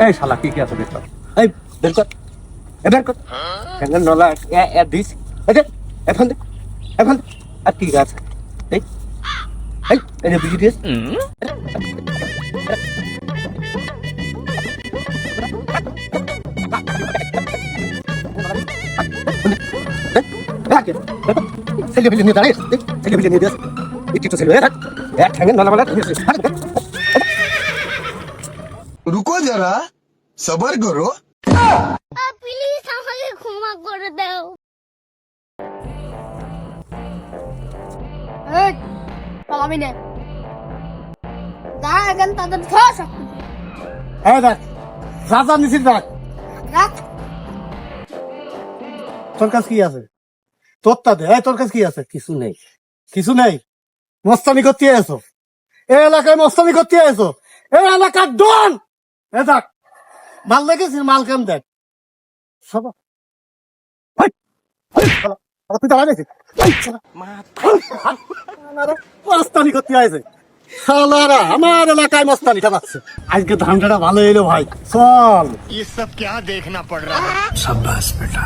এই শালা কি আছে দেখো এই বের কর বের কর কেন নলা দিস এখন এখন আর কি আছে এই এই এই বিজি দিস ছেলে ফেলে নিয়ে দাঁড়িয়ে ছেলে ফেলে নিয়ে দিস একটু তো ছেলে এক ঠ্যাঙের নলা বলা रुको जरा सबर करो প্লিজ আমাকে ক্ষমা করে দাও। পালাবি না, দাঁড়া এখন তাদের খাওয়া সব হ্যাঁ দেখ রাজা নিছিস দেখ রাখ। তোর কাছে কি আছে তোরটা দে তোর কাছে কি আছে কিছু নেই মস্তানি করতে এসো এই এলাকায় মস্তানি করতে এসো এই এলাকার ডন এ দেখ মাল দেখেছিস মাল কেম দেখ সব তুই দাঁড়া গেছিস মস্তানি করতে আসে শালারা আমার এলাকায় মস্তানি ঠাপাচ্ছে আজকে ধানটা ভালো এলো ভাই চল ये सब क्या देखना पड़ रहा है शाबाश बेटा